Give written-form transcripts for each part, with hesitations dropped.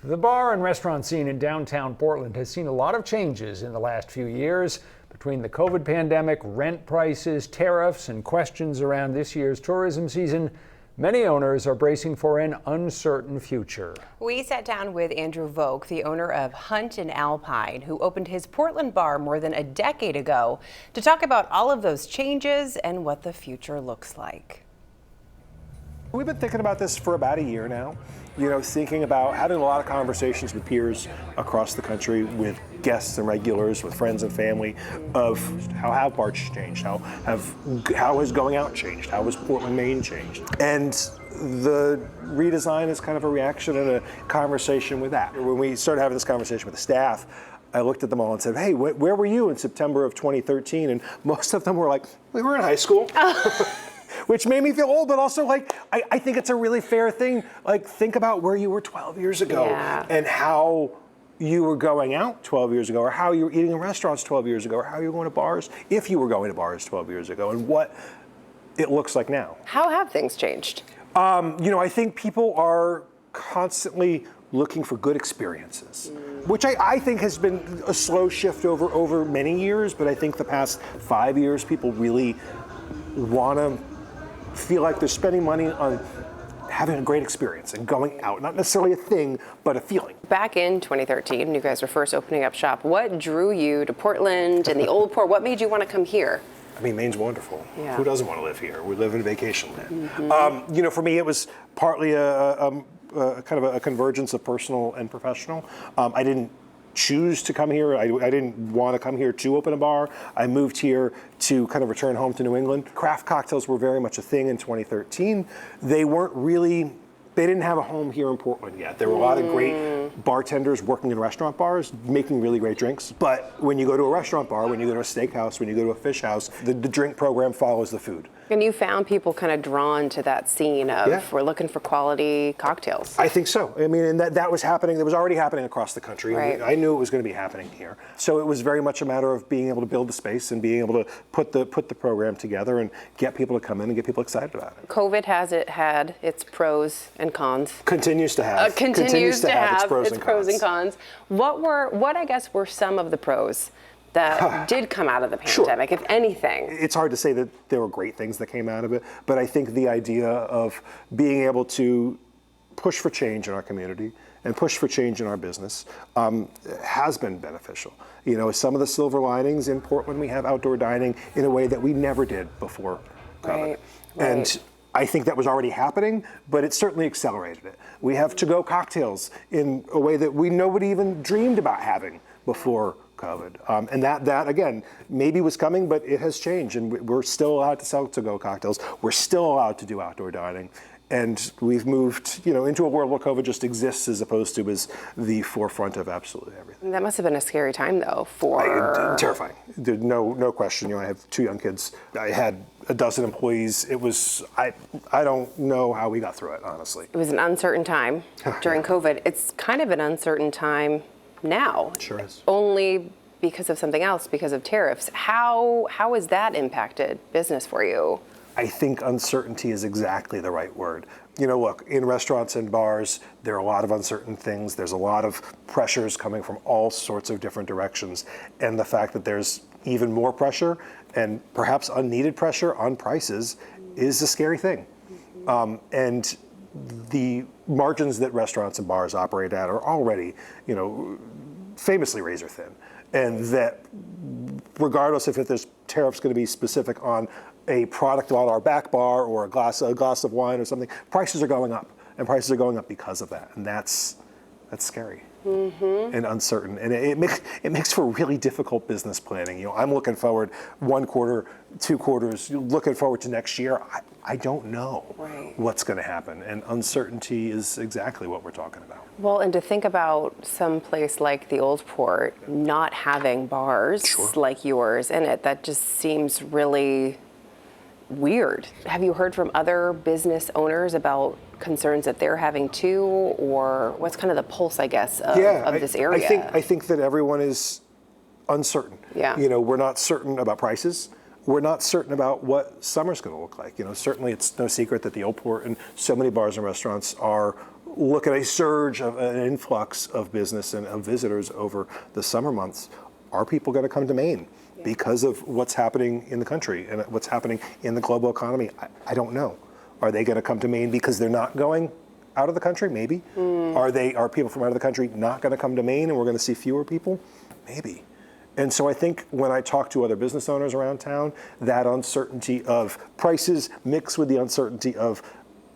The bar and restaurant scene in downtown Portland has seen a lot of changes in the last few years. Between the COVID pandemic, rent prices, tariffs, and questions around this year's tourism season, many owners are bracing for an uncertain future. We sat down with Andrew Volk, the owner of Hunt Alpine, who opened his Portland bar more than a decade ago, to talk about all of those changes and what the future looks like. We've been thinking about this for about a year now, thinking about having a lot of conversations with peers across the country, with guests and regulars, with friends and family, of how have bars changed, how has going out changed, how has Portland, Maine changed. And the redesign is kind of a reaction and a conversation with that. When we started having this conversation with the staff, I looked at them all and said, hey, where were you in September of 2013? And most of them were like, we were in high school. Which made me feel old, but also I think it's a really fair thing. Think about where you were 12 years ago and how you were going out 12 years ago, or how you were eating in restaurants 12 years ago, or how you were going to bars, if you were going to bars 12 years ago, and what it looks like now. How have things changed? I think people are constantly looking for good experiences, which I think has been a slow shift over many years, but I think the past 5 years, people really want to feel like they're spending money on having a great experience and going out. Not necessarily a thing, but a feeling. Back in 2013, when you guys were first opening up shop, what drew you to Portland and the Old Port? What made you want to come here? I mean, Maine's wonderful. Yeah. Who doesn't want to live here? We live in vacation land. For me, it was partly a kind of a convergence of personal and professional. I didn't choose to come here. I didn't want to come here to open a bar. I moved here to kind of return home to New England. Craft cocktails were very much a thing in 2013. They didn't have a home here in Portland yet. There were a lot of great bartenders working in restaurant bars, making really great drinks. But when you go to a restaurant bar, when you go to a steakhouse, when you go to a fish house, the drink program follows the food. And you found people kind of drawn to that scene of we're looking for quality cocktails. I think so. I mean, and that was happening. That was already happening across the country. Right. I knew it was going to be happening here. So it was very much a matter of being able to build the space and being able to put the program together and get people to come in and get people excited about it. COVID has had its pros and cons. Continues to have its pros and cons. What I guess were some of the pros that did come out of the pandemic, if anything? It's hard to say that there were great things that came out of it, but I think the idea of being able to push for change in our community and push for change in our business has been beneficial. Some of the silver linings in Portland, we have outdoor dining in a way that we never did before COVID. Right. And I think that was already happening, but it certainly accelerated it. We have to-go cocktails in a way that nobody even dreamed about having before COVID. And that again, maybe was coming, but it has changed, and we're still allowed to sell to-go cocktails. We're still allowed to do outdoor dining. And we've moved, into a world where COVID just exists as opposed to as the forefront of absolutely everything. That must have been a scary time, though, for... Terrifying. There's no question. I have 2 young kids. I had a dozen employees. It was, I don't know how we got through it, honestly. It was an uncertain time during COVID. It's kind of an uncertain time now. Sure is. Only because of something else, because of tariffs. How has that impacted business for you? I think uncertainty is exactly the right word. Look, in restaurants and bars, there are a lot of uncertain things. There's a lot of pressures coming from all sorts of different directions. And the fact that there's even more pressure and perhaps unneeded pressure on prices is a scary thing. And the margins that restaurants and bars operate at are already, famously razor thin. And that regardless if there's tariffs going to be specific on a product on our back bar or a glass of wine or something, prices are going up, and prices are going up because of that, and that's scary and uncertain, and it makes for really difficult business planning. I'm looking forward 1 quarter, 2 quarters, looking forward to next year. I don't know what's going to happen, and uncertainty is exactly what we're talking about. Well, and to think about some place like the Old Port not having bars like yours in it, that just seems really weird. Have you heard from other business owners about concerns that they're having too, or what's kind of the pulse, I guess, of this area? I think that everyone is uncertain. Yeah. We're not certain about prices. We're not certain about what summer's going to look like. Certainly it's no secret that the Old Port and so many bars and restaurants are look at a surge of an influx of business and of visitors over the summer months, are people going to come to Maine because of what's happening in the country and what's happening in the global economy? I don't know. Are they going to come to Maine because they're not going out of the country? Maybe. Are people from out of the country not going to come to Maine and we're going to see fewer people? Maybe. And so I think when I talk to other business owners around town, that uncertainty of prices mixed with the uncertainty of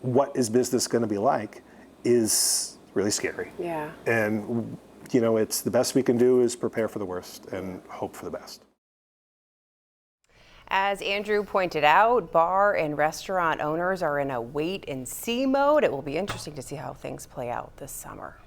what is business going to be like is really scary. Yeah. And, you know, it's the best we can do is prepare for the worst and hope for the best. As Andrew pointed out, bar and restaurant owners are in a wait and see mode. It will be interesting to see how things play out this summer.